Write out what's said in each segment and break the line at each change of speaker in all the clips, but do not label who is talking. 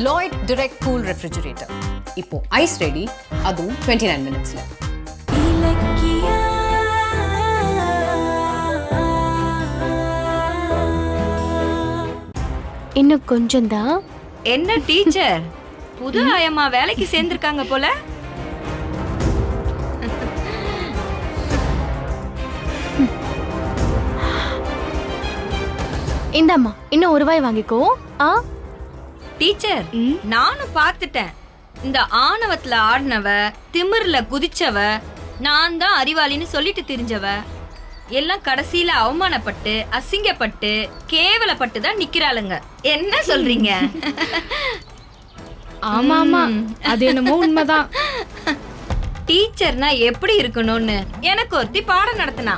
Lloyd Direct Cool Refrigerator. இப்போ eyes ready, அதுவும் 29 மினிட்ஸ்ல.
இன்னும் கொஞ்சம் தான்.
என்ன டீச்சர், புது ஆயம்மா வேலைக்கு சேர்ந்திருக்காங்க போல.
இந்தாம்மா, இன்னும் ஒரு ரூபாய் வாங்கிக்கோ.
டீச்சர், நானும் பார்த்துட்டேன். இந்த ஆணவத்துல ஆடினவ, திமிர்ல குதிச்சவ, நான் தான் அறிவாளின்னு சொல்லிட்டு திரிஞ்சவ எல்லாம் கடைசியில அவமானப்பட்டு, அசிங்கப்பட்டு, கேவலப்பட்டு தான் நிக்கிறாளுங்க. என்ன சொல்றீங்க?
ஆமா ஆமா, அது என்னமோ உண்மைதான்.
டீச்சர்னா எப்படி இருக்கணும்னு எனக்கு ஒருத்தி பாடம் நடத்தினா.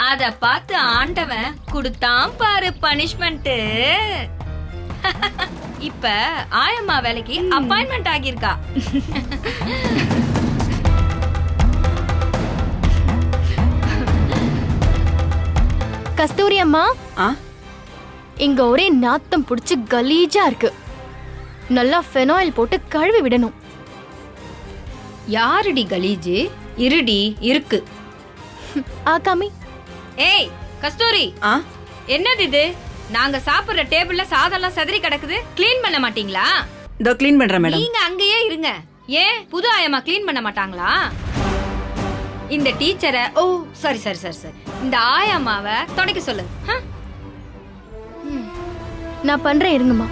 அத பார்த்து ஆண்டவன் கொடுத்தான் பாரு பனிஷ்மெண்ட். இப்ப ஆயம்மா வேலைக்கு அப்பாயின்மெண்ட் ஆகியிருக்கா.
கஸ்தூரி அம்மா, இங்க ஒரே நாத்தம் புடிச்சு கலீஜா இருக்கு. நல்லா ஃபெனாயில் போட்டு கழுவி விடணும்.
யாருடி கலீஜு? இருடி இருக்கு.
ஆகாமி.
ஏய் கஸ்தூரி, என்னது இது? நாங்க சாப்பிடுற டேபிள்ல சாதம்லாம் சதறி கிடக்குது. க்ளீன் பண்ண மாட்டீங்களா?
இதோ க்ளீன் பண்றேன் மேடம்.
நீங்க அங்கேயே இருங்க. ஏன் புது ஆயம்மா க்ளீன் பண்ண மாட்டாங்களா? இந்த டீச்சரை, ஓ சரி சரி சரி சரி, இந்த ஆயம்மாவை தொடக்க சொல்லுங்க.
நான் பண்றேன், இருங்கம்மா.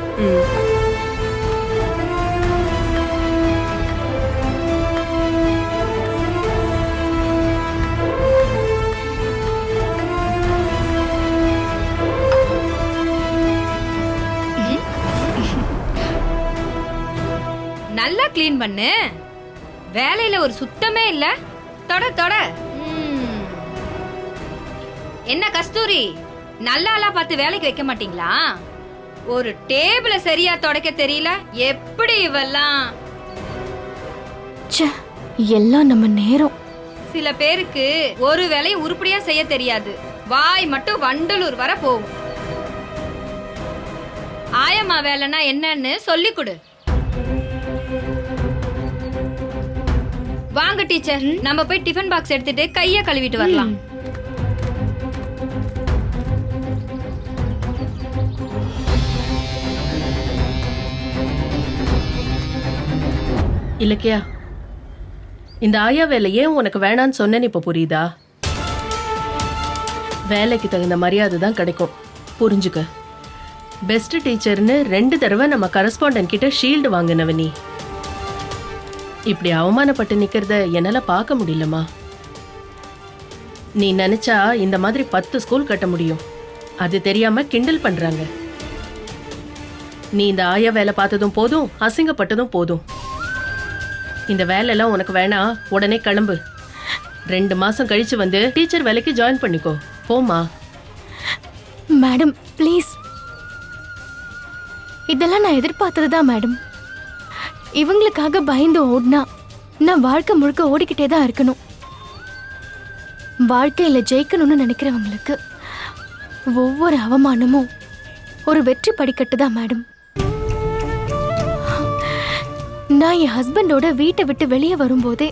நல்லா க்ளீன் பண்ணு. வேலையில ஒரு சுத்தமே இல்ல. தொட தொட. என்ன கஸ்தூரி, நல்லா பார்த்து வேலைக்கு வைக்க மாட்டீங்களா? ஒரு டேபிள சரியா தொடக்க தெரியல. எப்படி இவெல்லாம்?
எல்லாம் நம்ம நேரம்.
சில பேருக்கு ஒரு வேலையை உருப்படியா செய்ய தெரியாது. வாய் மட்டும் வண்டலூர் வர போகும். ஆயம்மா வேலைன்னா என்னன்னு சொல்லி கொடு. வாங்க டீச்சர், நம்ம போய் டிஃபன் பாக்ஸ் எடுத்துட்டு கைய கழுவிட்டு வரலாம்.
இலக்கியா, இந்த ஆயா வேலை ஏன் உனக்கு வேணான்னு சொன்னேன்னு இப்ப புரியுதா? வேலைக்கு தகுந்த மரியாதை தான் கிடைக்கும், புரிஞ்சுக்க. பெஸ்ட் டீச்சர்னு 2 தடவை நம்ம கரஸ்பாண்டன்ட் கிட்ட ஷீல்டு வாங்கினவ நீ. இப்படி அவமானப்பட்டு நிக்கிறத என்னால பார்க்க முடியலமா. நீ நினைச்சா இந்த மாதிரி 10 ஸ்கூல் கட்ட முடியும். அது தெரியாம கிண்டல் பண்றாங்க. நீ இந்த ஆயா வேலை பார்த்ததும் போதும், அசிங்கப்பட்டதும் போதும். இந்த வேலையெல்லாம் உனக்கு வேணாம், உடனே கிளம்பு. 2 மாசம் கழிச்சு வந்து டீச்சர் வேலைக்கு ஜாயின் பண்ணிக்கோ. போமா.
மேடம் ப்ளீஸ், இதெல்லாம் நான் எதிர்பார்த்ததுதான் மேடம். இவங்களுக்காக பயந்து ஓடினா நான் வாழ்க்கை முழுக்க ஓடிக்கிட்டே தான் இருக்கணும். வாழ்க்கையில ஜெயிக்கணும்னு நினைக்கிறவங்களுக்கு ஒவ்வொரு அவமானமும் ஒரு வெற்றி படிக்கட்டு தான் மேடம். நான் என் ஹஸ்பண்டோட வீட்டை விட்டு வெளியே வரும்போதே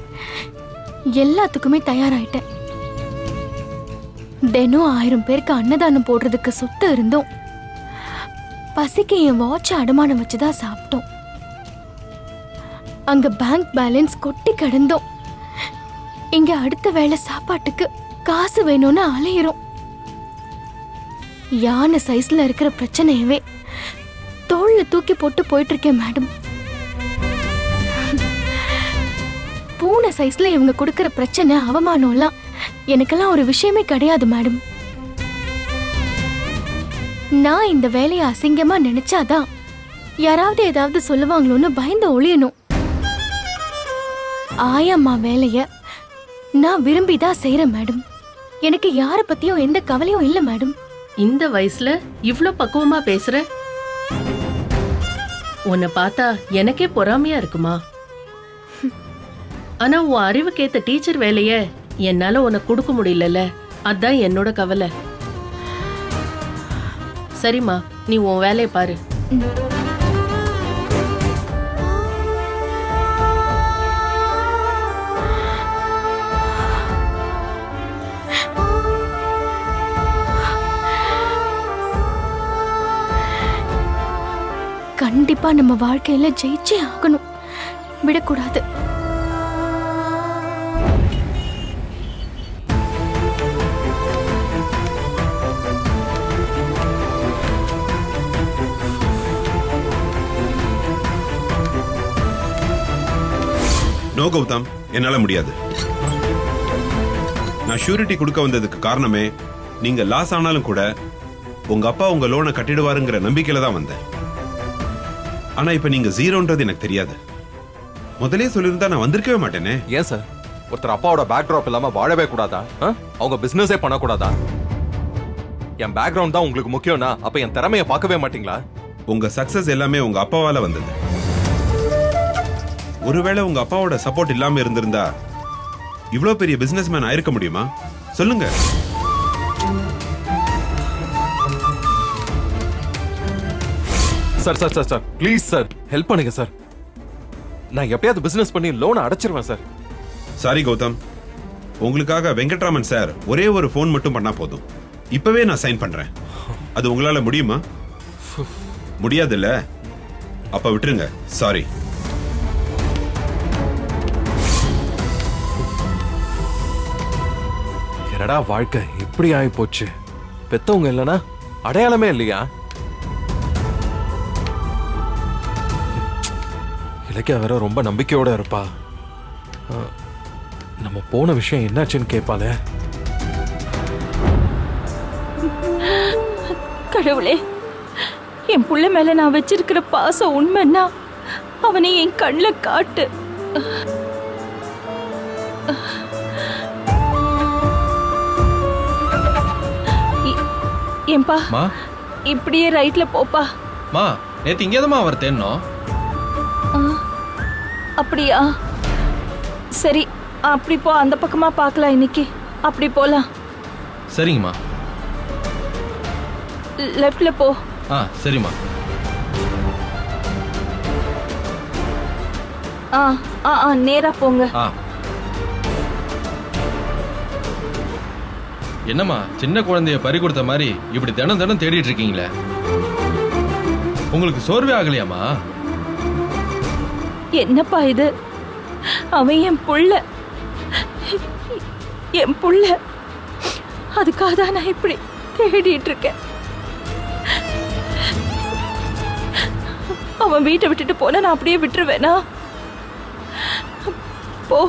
எல்லாத்துக்குமே தயாராயிட்டேன். தினம் 1000 பேருக்கு அன்னதானம் போடுறதுக்கு சொத்து இருந்தோம். பசிக்கு என் வாட்சை அடமானம் வச்சுதான் சாப்பிட்டோம். அங்க பேங்க் பேலன்ஸ் கொட்டி கிடந்தோம். இங்க அடுத்த வேளை சாப்பாட்டுக்கு காசு வேணும்னு அலையிறோம். யானை சைஸ்ல இருக்கிற பிரச்சனையவே தோல்ல தூக்கி போட்டு போயிட்டு இருக்கேன் மேடம். பூனை சைஸ்ல இவங்க கொடுக்கிற பிரச்சனை, அவமானம்லாம் எனக்கெல்லாம் ஒரு விஷயமே கிடையாது மேடம். நான் இந்த வேலையை அசிங்கமா நினைச்சாதான் யாராவது ஏதாவது சொல்லுவாங்களோன்னு பயந்து ஒளியணும். ஆயம்மா வேலைய நான் விரும்பிதான் செய்யறேன் மேடம். எனக்கு யார பத்தியும் எந்த கவலையும் இல்ல மேடம்.
இந்த வயசுல இவ்ளோ பக்குவமா பேசுற? உன்னை பார்த்தா எனக்கே பொறாமையா இருக்குமா? ஆனா உன் அறிவுக்கேத்த டீச்சர் வேலைய என்னால உனக்கு கொடுக்க முடியலல்ல, அதான் என்னோட கவலை. சரிம்மா, நீ உன் வேலையை பாரு.
கண்டிப்பா நம்ம வாழ்க்கையில ஜெயிச்சே ஆகணும். விடக்கூடாது.
நோ கௌதம், என்னால முடியாது. நான் ஷூரிட்டி கொடுக்க வந்ததுக்கு காரணமே நீங்க லாஸ் ஆனாலும் கூட உங்க அப்பா உங்க லோனை கட்டிடுவாருங்கிற நம்பிக்கையில தான் வந்தேன். ஆனா இப்ப நீங்க ஜீரோன்றது எனக்கு தெரியாது. முதலே சொல்லியிருந்தா நான் வந்திருக்கவே மாட்டேனே.
ஏன் சார் ஒருத்தர் அப்பாவோட பேக்ராப் இல்லாம வாழவே கூடாதா? அவங்க பிசினஸே பண்ணக்கூடாதா? என் பேக்ரவுண்ட் தான் உங்களுக்கு முக்கியம்னா அப்ப என் திறமையை பார்க்கவே மாட்டீங்களா?
உங்க சக்சஸ் எல்லாமே உங்க அப்பாவால வந்தது. ஒருவேளை உங்க அப்பாவோட சப்போர்ட் இல்லாம இருந்திருந்தா இவ்வளவு பெரிய பிசினஸ்மேன் ஆயிருக்க முடியுமா? சொல்லுங்க.
Sir sir sir sir please sir help பண்ணுங்க சார். நான் எப்படியாவது பிசினஸ் பண்ணி லோனை அடைச்சிருவேன் சார்.
சாரி கௌதம், உங்களுக்காக வெங்கட்ராமன் சார் ஒரே ஒரு ஃபோன் மட்டும் பண்ணா போதும். இப்பவே நான் சைன் பண்றேன். அது உங்களால முடியுமா? முடியாதுல்ல? அப்ப விட்டுருங்க. சாரி.
என்னடா வாழ்க்கை இப்படி ஆகி போச்சு. பெத்தவங்க இல்லைன்னா அடையாளமே இல்லையா? இலக்கியா வேற ரொம்ப நம்பிக்கையோட இருப்பா. நம்ம போன விஷயம் என்னாச்சுன்னு கேட்பாளே.
கடவுளே, என் புள்ள மேல நான் வச்சிருக்கிற பாசம் உண்மைன்னா அவனை என் கண்ணில் காட்டு. ஏன்பா இப்படியே ரைட்ல போப்பா.
மா நேத்து இங்கேதமா அவர் தேனோம்.
அப்படியா? சரி, அப்படி போ. அந்த பக்கமா பார்க்கலாம் இன்னைக்கு. அப்படி போலாம்.
சரிங்கம்மா.
லெஃப்ட்ல போ.
சரிம்மா.
நேரா போங்க.
என்னம்மா சின்ன குழந்தைய பறி கொடுத்த மாதிரி இப்படி தினம் தினம் தேடிட்டு இருக்கீங்களே, உங்களுக்கு சோர்வே ஆகலையாமா?
என்னப்பா இது? அவன் என் புள்ள, என் புள்ள. அதுக்காக தான் நான் இப்படி தேடிட்டு இருக்கேன். அவன் வீட்டை விட்டுட்டு போனா நான் அப்படியே விட்டுருவேனா? போ.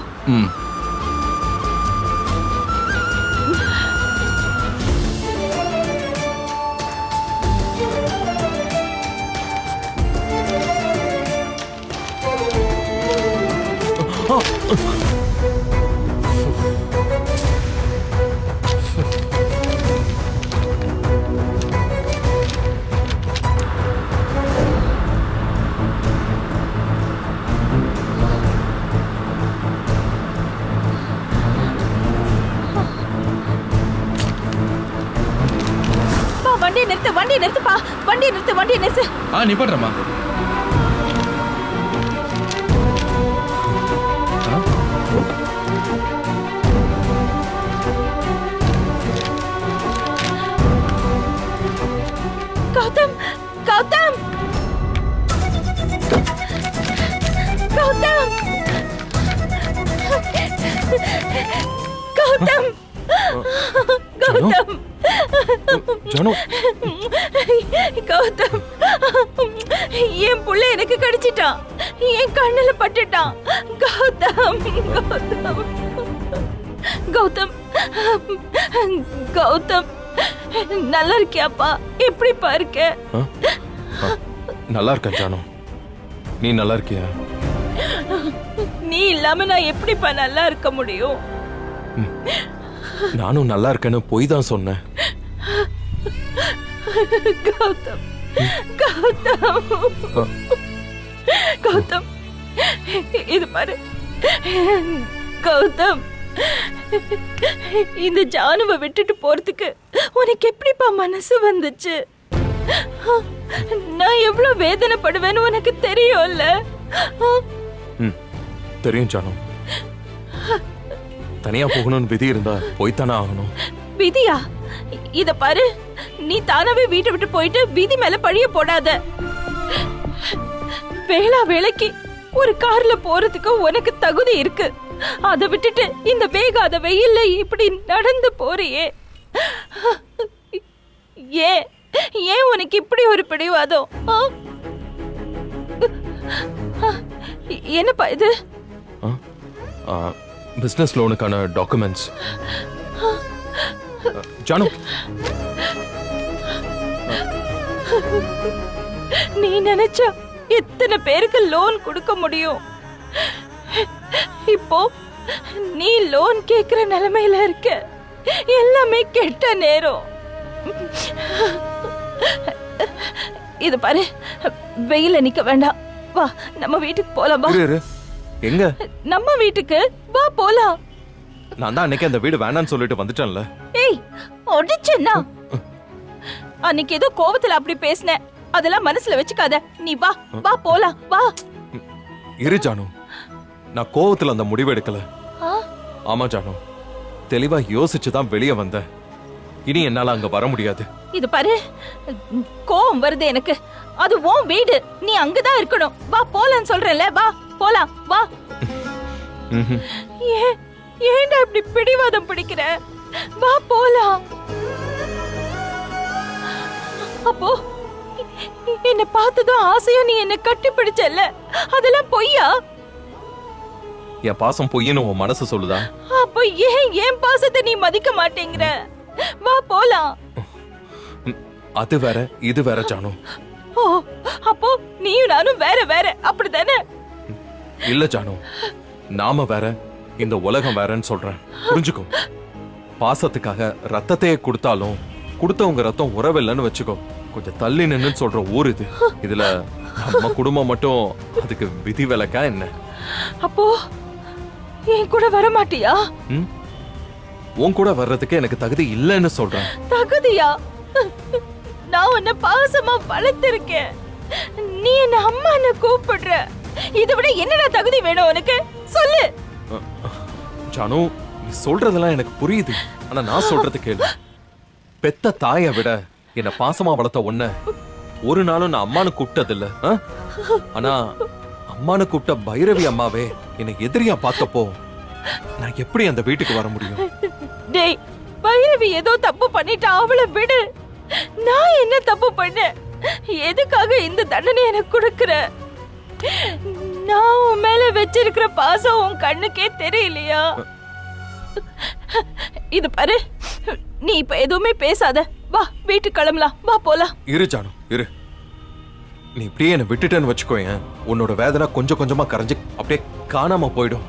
வண்டி நிறுத்து, வண்டி நிறுத்துப்பா. வண்டி நிறுத்து, வண்டி நிறுத்து.
நிப்பாட்றமா.
கௌதம், கௌதம், கௌதம், கௌதம், கௌதம்,
ஜானு,
கௌதம், என் புள்ள எனக்கு கடிச்சிட்டான். என் கண்ணுல பட்டுட்டான். கௌதம், கௌதம், கௌதம், கௌதம், நல்லா இருக்கியாப்பா? எப்படிப்பா இருக்க?
நல்லா இருக்கேன் ஜானு. நீ நல்லா இருக்கியா?
நீ இல்லாம நான் எப்படிப்பா நல்லா இருக்க முடியும்?
நானும் நல்லா இருக்கேன்னு போய் தான் சொன்னேன்.
கௌதம், கௌதம், கௌதம், இது பாரு கௌதம், இந்த ஜானுவை விட்டுட்டு போறதுக்கு உனக்கு எப்படிப்பா மனசு வந்துச்சு? நான் எவ்வளவு வேதனைப்படுவேன்னு உனக்கு தெரியும்ல?
தெரியும் ஜானு. தனியா போகணும்னு விதி இருந்தா போய்த்தானே ஆகணும்.
விதியா? இத பாரு, நீ தானாவே வீட்டை விட்டு போயிட்டு விதி மேல பழிய போடாத. வேளா வேலைக்கு ஒரு கார்ல போறதுக்கு உனக்கு தகுதி இருக்கு. அதை விட்டுட்டு இந்த வேகாத வெயில்ல இப்படி நடந்து போறியே, ஏன் ஏன் உனக்கு இப்படி ஒரு பிடிவாதம்? என்னப்பா இது?
Business லோனுக்கான documents. ஜானு,
நீ நினைச்சா எத்தனை பேருக்கு லோன் கொடுக்க முடியும்? இப்போ நீ லோன் கேக்குற நிலைமையில இருக்க. எல்லாமே கெட்ட நேரம். இது பாரு, வெயில நிக்க வேண்டாம், வா நம்ம வீட்டுக்கு போலாம். வா,
எங்க?
நம்ம வீட்டுக்கு வா, போலாம்.
நான் தான் அன்னைக்கு அந்த வீடு வேணான்னு சொல்லிட்டு வந்துட்டேன்ல.
ஏய், ஒடிச்சேன்னா அன்னைக்கு ஏதோ கோவத்துல அப்படி பேசினேன், அதெல்லாம் மனசுல வச்சுக்காத. நீ வா வா, போலாம் வா.
இரு ஜானு, நான் கோவத்துல அந்த முடிவு எடுக்கல. ஆமா ஜானு, தெளிவா யோசிச்சுதான் வெளியே வந்தேன். இனி என்னால அங்க வர முடியாது.
இது பாரு, கோவம் வருது எனக்கு. அது உன் வீடு, நீ அங்கதான் இருக்கணும். வா போலாம் சொல்றேன்ல, வா போலாம் வா. ஏன்டா இப்படி பிடிவாதம் பிடிக்கிற? வா போலாம். அப்போ என்ன பார்த்ததும் ஆசையா நீ என்ன கட்டி பிடிச்சல்ல, அதெல்லாம் பொய்யா?
என் பாசம் பொய்ன்னு உன் மனசு சொல்லுதா?
அப்போ ஏன் பாசத்தை நீ மதிக்க மாட்டேங்கிற? வா போலாம்.
அது வேற இது வேற ஜானு.
ஓ, அப்போ நீயும் நானும் வேற வேற, அப்படிதானே?
இல்ல ஜானு, நாம வேற, இந்த உலகம் வேறன்னு சொல்றேன். புரிஞ்சுக்கோ. பாசத்துக்காக ரத்தத்தையே கொடுத்தாலும் கொடுத்தவங்க ரத்தம் உறவில்லைன்னு வச்சுக்கோ. கொஞ்சம் தள்ளி நின்னு சொல்ற ஊர் இது. இதுல நம்ம குடும்பம் மட்டும் அதுக்கு விதி விலக்கா என்ன?
அப்போ என் கூட வர மாட்டியா?
உன் கூட வர்றதுக்கு எனக்கு தகுதி இல்லைன்னு சொல்றேன்.
தகுதியா? நான் உன்னை பாசமா வளர்த்திருக்கேன். நீ என்ன அம்மான்னு கூப்பிடுற. இதை விட என்னடா தகுதி வேணும் உனக்கு? சொல்லு.
ஜானு, நீ சொல்றதெல்லாம் எனக்கு புரியுது. ஆனா நான் சொல்றது கேளு. பெத்த தாயை விட என்ன பாசமா வளர்த்த உன்ன ஒரு நாளும் நான் அம்மானு கூப்பிட்டது இல்ல. ஆனா அம்மானு கூப்பிட்ட பைரவி அம்மாவே என்னை எதிரியா பார்த்தப்போ நான் எப்படி அந்த வீட்டுக்கு வர முடியும்?
டேய், பைரவி ஏதோ தப்பு பண்ணிட்டா, அவளை விடு. நான் என்ன தப்பு பண்ணேன்? எதுக்காக இந்த தண்டனை எனக்கு கொடுக்கற? நான் உன் மேல வச்சிருக்கிற பாசம் உன் கண்ணுக்கே தெரியலையா? இது பாரு, நீ இப்ப எதுவுமே பேசாத. வா வீட்டுக்கு கிளம்பலாம், வா போலாம்.
இரு ஜானு, இரு. நீ இப்படியே என்ன விட்டுட்டேன்னு வச்சுக்கோயேன், உன்னோட வேதனை கொஞ்சம் கொஞ்சமா கரைஞ்சு அப்படியே காணாம போயிடும்.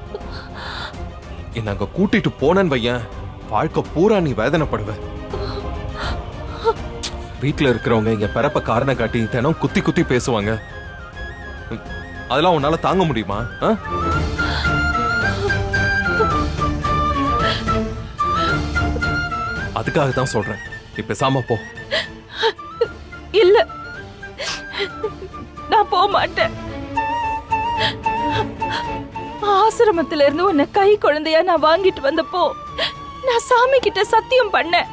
என்ன அங்க கூட்டிட்டு போனேன்னு வையன், வாழ்க்கை பூரா நீ வேதனைப்படுவ. வீட்டுல இருக்கிறவங்க என் பிறப்ப காரணம் காட்டி தினம் குத்தி குத்தி பேசுவாங்க. அதெல்லாம் உன்னால தாங்க முடியுமா? அதுக்காக தான் சொல்றேன், நீ பேசாம போ.
இல்ல, நான் போக மாட்டேன். ஆசிரமத்துல இருந்து உன்னை கை குழந்தையா நான் வாங்கிட்டு வந்தப்போ நான் சாமி கிட்ட சத்தியம் பண்ணேன்,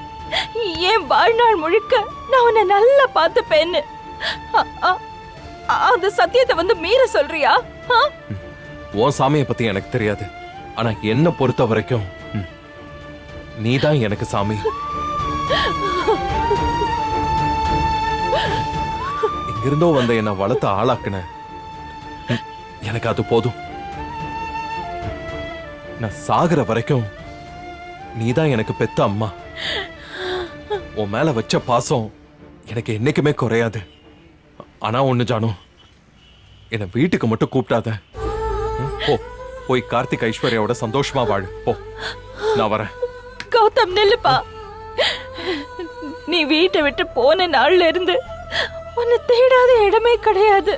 ஏன் வாழ்நாள் முழுக்க நான் உன்னை நல்லா பார்த்துப்பேன்னு. அந்த சத்தியத்தை வந்து மீற சொல்றியா?
உன் சாமியை பத்தி எனக்கு தெரியாது. ஆனா என்ன பொறுத்த வரைக்கும் நீதான் எனக்கு சாமி. இங்கிருந்தோ வந்த என்ன வளர்த்த ஆளாக்குன, எனக்கு அது போதும். நான் சாகுற வரைக்கும் நீதான் எனக்கு பெத்த அம்மா. உன் மேல வச்ச பாசம் எனக்கு என்னைக்குமே குறையாது. ஆனா ஒண்ணு ஜானு, என்ன வீட்டுக்கு மட்டும் கூப்பிட்டாத. போ, போய் கார்த்திக் ஐஸ்வர்யாவோட சந்தோஷமா வாழு. போ, நான் வரேன்.
கௌதம், நில்லுப்பா. நீ வீட்டை விட்டு போன நாள்ல இருந்து உன்னை தேடாத இடமே கிடையாது.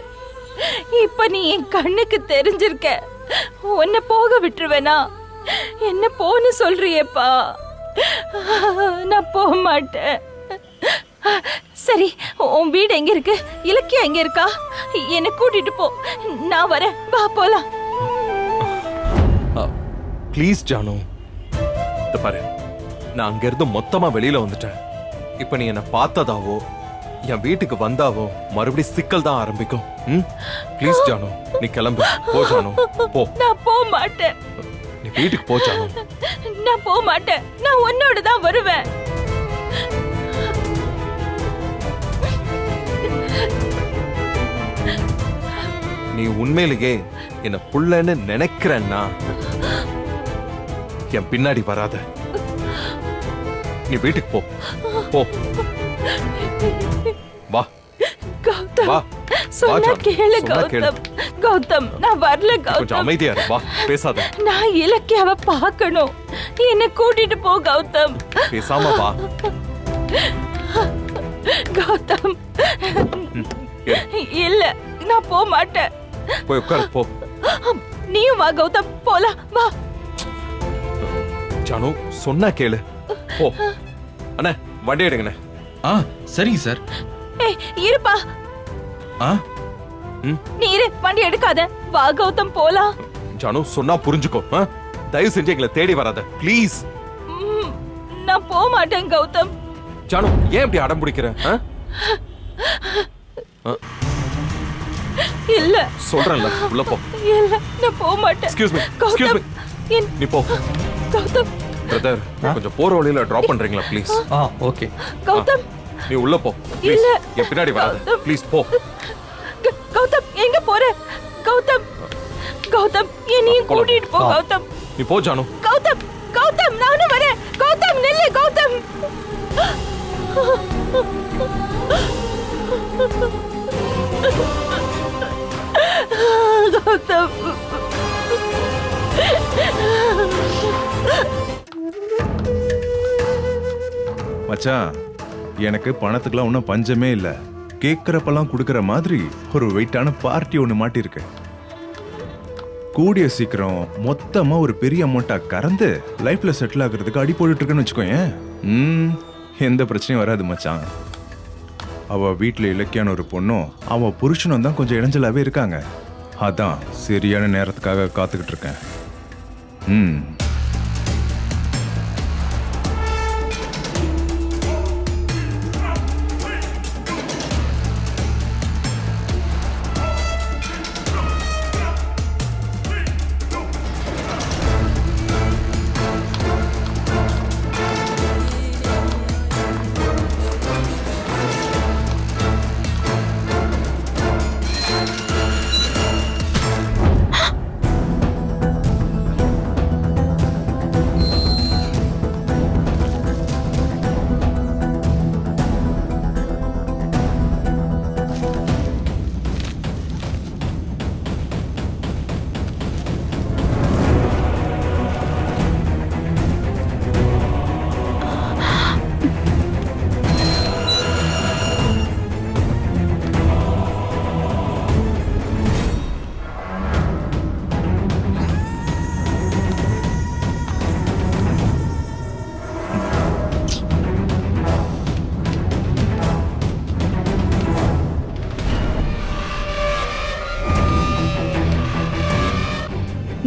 இப்ப நீ என் கண்ணுக்கு தெரிஞ்சிருக்க. உன்னை போக விட்டுருவேனா? என்ன போன்னு சொல்றியேப்பா. நான் போக மாட்டேன். சரி, உன் வீடு எங்க இருக்கு? இலக்கியா எங்க இருக்கா? என்னை கூட்டிட்டு போ, நான் வரேன். வா போலாம்.
ப்ளீஸ் ஜானு, பாரு, நான் அங்க இருந்து மொத்தமா வெளியில வந்துட்டேன். இப்ப நீ என்ன பார்த்ததாவோ என் வீட்டுக்கு வந்தாவோ மறுபடியும் சிக்கல் தான் ஆரம்பிக்கும். ப்ளீஸ் ஜானு, நீ கிளம்பு. போ ஜானு, போ.
நான் போக மாட்டேன்.
நீ வீட்டுக்கு போ ஜானு.
நான் போக மாட்டேன். நான் உன்னோட தான் வருவேன்.
நீ உண்மையிலேயே என்ன புள்ளன்னு நினைக்கிறன்னா என் பின்னாடி வராத. நீ வீட்டுக்கு போ. போ. வா.
கௌதம்,
வா.
சொன்னா
ஜானு.
கேளு
சொன்னா கேளு.
கௌதம். கௌதம், நான் வரல
கொஞ்சம்
கௌதம்.
அமைதியா இரு. வா, பேசாத.
நான் இலக்கியாவை பார்க்கணும். என்ன கூட்டிட்டு போ கௌதம்.
பேசாம வா.
கௌதம்,
இரு.
இல்ல, நான் போக மாட்டேன்.
போய் உட்காரு. போ.
நீயும் வா கௌதம், போலாம் வா.
ஜானு, சொன்னா கேளு. போ. அண்ணா, வண்டி எடுங்கண்ணே.
ஆ சரிங்க சார்.
ஏய் இருப்பா.
ஆ
நீ இரு, வண்டி எடுக்காத. வா கௌதம், போலாம்.
ஜானு, சொன்னா புரிஞ்சுக்கோ. தயவு செஞ்சு எங்களை தேடி வராத ப்ளீஸ்.
நான் போக மாட்டேன் கௌதம்.
ஜானு, ஏன் இப்படி அடம் பிடிக்கிற?
இல்ல
சொல்றேன்ல, உள்ள போ.
இல்ல, நான் போக மாட்டேன்.
Excuse me, excuse me. நீ போ.
கௌதம்,
பிரதர், கொஞ்சம் போற வழியில டிராப் பண்றீங்களா ப்ளீஸ்?
ஓகே.
கௌதம்,
நீ உள்ள போ ப்ளீஸ்.
இல்ல.
என் பின்னாடி வராத
கௌதம்.
ப்ளீஸ். போ.
கௌதம், எங்க போற? கௌதம், கௌதம், என்னையும்
போலாம்.
கூட்டிட்டு போ கௌதம்.
நீ போ ஜானு.
கௌதம், கௌதம், நானும் வரேன். கௌதம், நில்லு கௌதம். கௌதம்.
மச்சான், எனக்கு பணத்துக்குலாம் ஒன்றும் பஞ்சமே இல்லை. கேட்குறப்பெல்லாம் கொடுக்குற மாதிரி ஒரு வெயிட்டான பார்ட்டி ஒன்று மாட்டிருக்கு. கூடிய சீக்கிரம் மொத்தமா ஒரு பெரிய அமௌண்ட்டா கறந்து லைஃப்ல செட்டில் ஆகுறதுக்கு அடி போட்டுட்டு இருக்குன்னு வச்சுக்கோயேன். எந்த பிரச்சனையும் வராது மச்சான். அவ வீட்டில் இலக்கியான ஒரு பொண்ணும் அவ புருஷனும் தான் கொஞ்சம் இடைஞ்சலாவே இருக்காங்க. அதான் சரியான நேரத்துக்காக காத்துக்கிட்டு இருக்கேன்.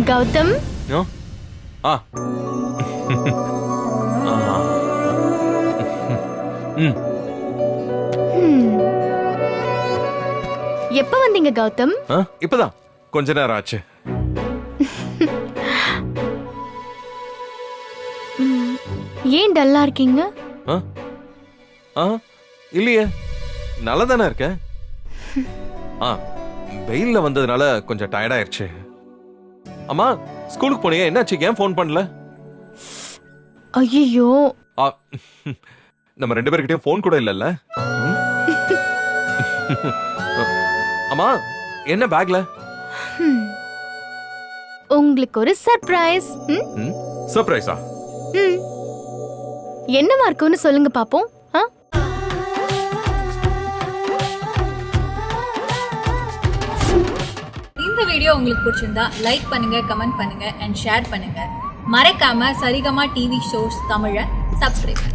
கௌதம்,
ஆ
எப்ப வந்தீங்க கௌதம்?
இப்பதான் கொஞ்ச நேரம் ஆச்சு.
ஏன் டல்லா இருக்கீங்க?
இல்லையே, நல்லா தானே இருக்கேன். வெயில்ல வந்ததுனால கொஞ்சம் டயர்ட் ஆயிடுச்சு. அம்மா, ஸ்கூலுக்கு போனீங்க, என்னாச்சு? ஏன் ஃபோன் பண்ணல?
ஐயோ,
நம்ம ரெண்டு பேர்கிட்டயும் ஃபோன் கூட இல்லல்ல. அம்மா, என்ன பேக்ல?
உங்களுக்கு ஒரு சர்ப்ரைஸ்.
சர்ப்ரைஸா?
என்னவா இருக்குன்னு சொல்லுங்க பாப்போம்.
இந்த வீடியோ உங்களுக்கு பிடிச்சிருந்தா லைக் பண்ணுங்க, கமெண்ட் பண்ணுங்க அண்ட் ஷேர் பண்ணுங்க. மறக்காம சரிகமா டிவி ஷோஸ் தமிழை சப்ஸ்கிரைப் பண்ணுங்க.